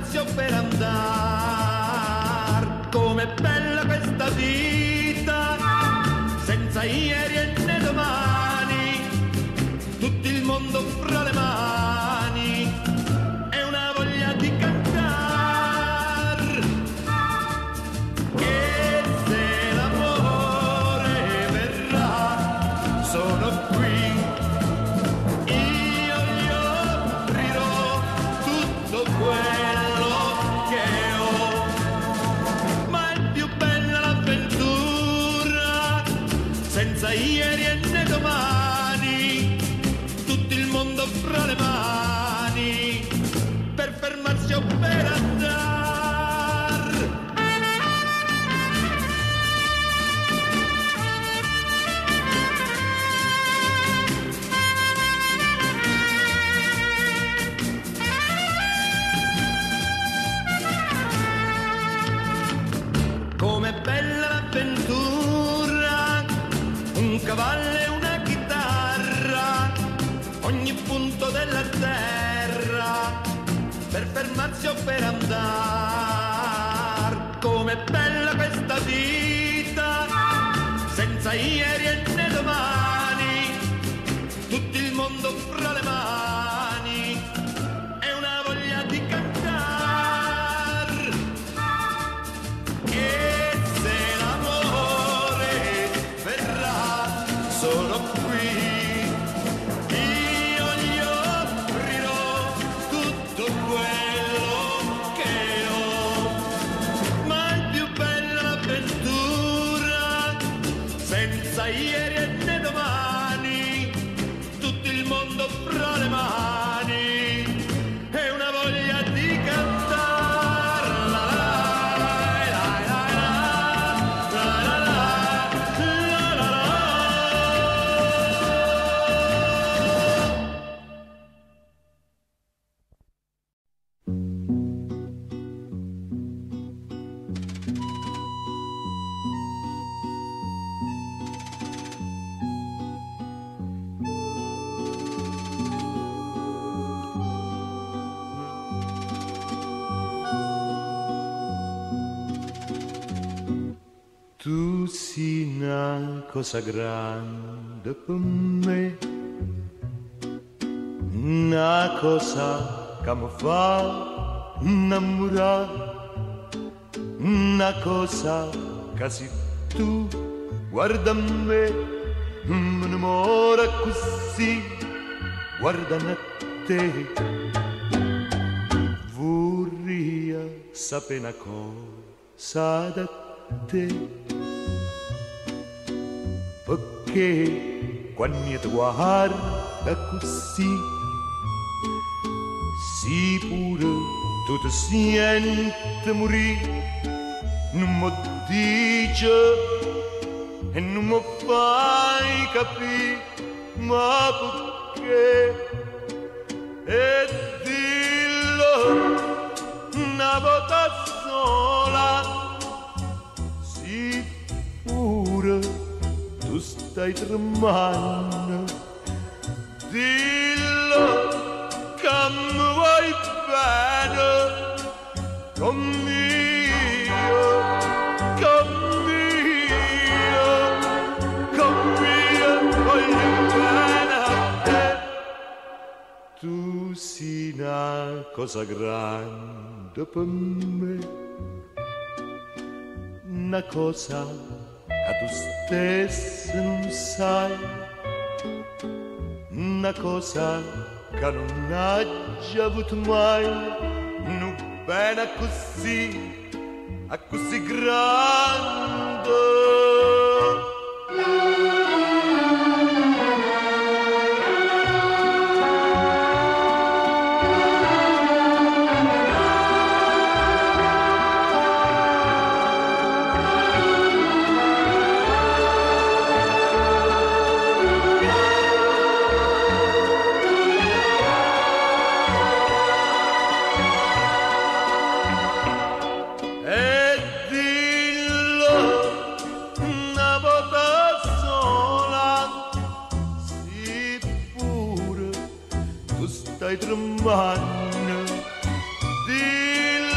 fermarsi o per andare. Com'è bella questa vita, senza ieri e né domani, tutto il mondo fra le mani, è una voglia di cantare. Che se l'amore verrà, sono qui. Senza ieri e né domani, tutto il mondo fra le mani, per fermarsi o per andare. Com'è bella l'avventura, un cavallo e una chitarra, ogni punto della terra, per fermarsi o per andare. Com'è bella questa vita, senza ieri e né domani, tutto il mondo fra le mani, è una voglia di cantare. E se l'amore verrà, sono qui, io gli offrirò tutto quello che ho, ma è più bella l'avventura, senza ieri e né domani, tutto il mondo fra le mani, è una voglia di cantare. La la la la la la la la Tu sei una cosa grande per me, una cosa che mi fa innamorare, una cosa che se tu guarda me, mi innamora così, guardando a te. Vorrei sapere una cosa da te, perché quando ti guarda così, sì pure tu ti senti morire, non mi dici e non mi fai capire, ma perché? E dillo una volta sola, sì pure tu stai tremando, dillo che mi vuoi bene, conmigo, conmigo, conmigo voglio bene a te. Tu sei una cosa grande per me, una cosa che tu stesso non sai, una cosa che non hai già avuto mai, non bene così, a così grande. Stai tremando, dillo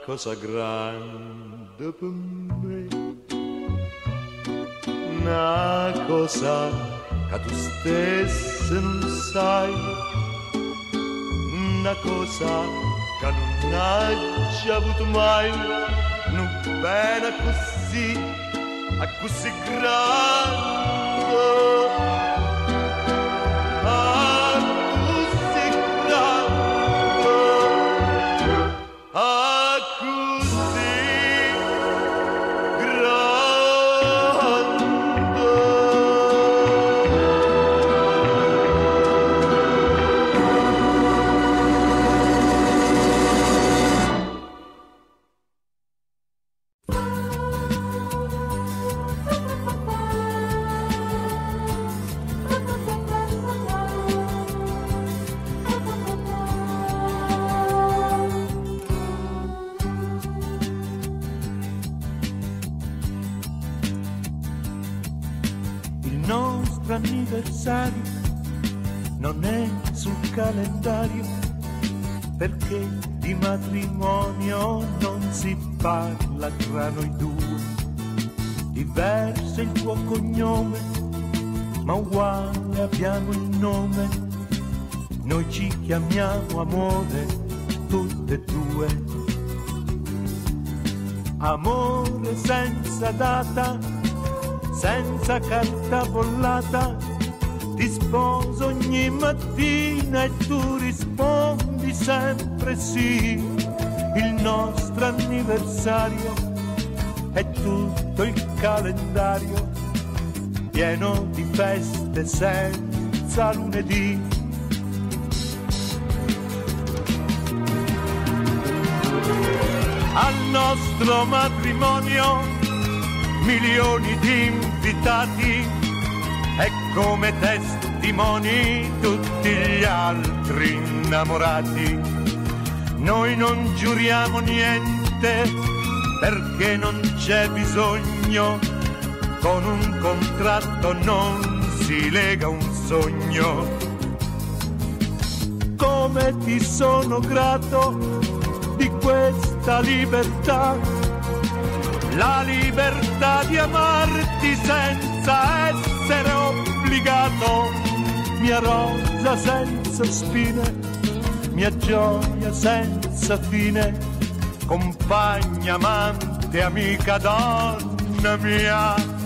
cosa grande per me, una cosa che tu stesso non sai, una cosa che non hai già avuto mai, non bene così, a così grande, a così grande, a così anniversario non è sul calendario, perché di matrimonio non si parla tra noi due. Diverso è il tuo cognome, ma uguale abbiamo il nome, noi ci chiamiamo amore tutte e due. Amore senza data, senza carta bollata, ti sposo ogni mattina e tu rispondi sempre sì. Il nostro anniversario è tutto il calendario, pieno di feste senza lunedì. Al nostro matrimonio milioni di invitati e come testimoni tutti gli altri innamorati. Noi non giuriamo niente perché non c'è bisogno, con un contratto non si lega un sogno. Come ti sono grato di questa libertà, la libertà di amarti senza essere obbligato, mia rosa senza spine, mia gioia senza fine, compagna, amante, amica, donna mia.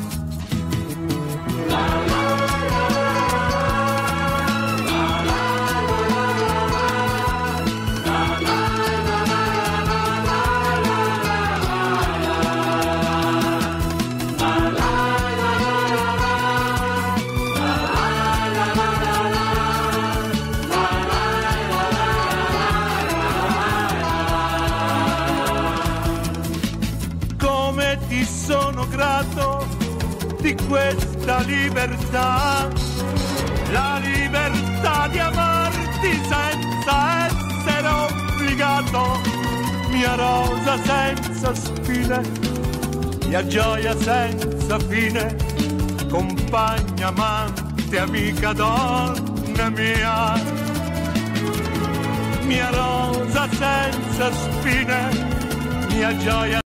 Sono grato di questa libertà, la libertà di amarti senza essere obbligato, mia rosa senza spine, mia gioia senza fine, compagna, amante, amica, donna mia. Mia rosa senza spine, mia gioia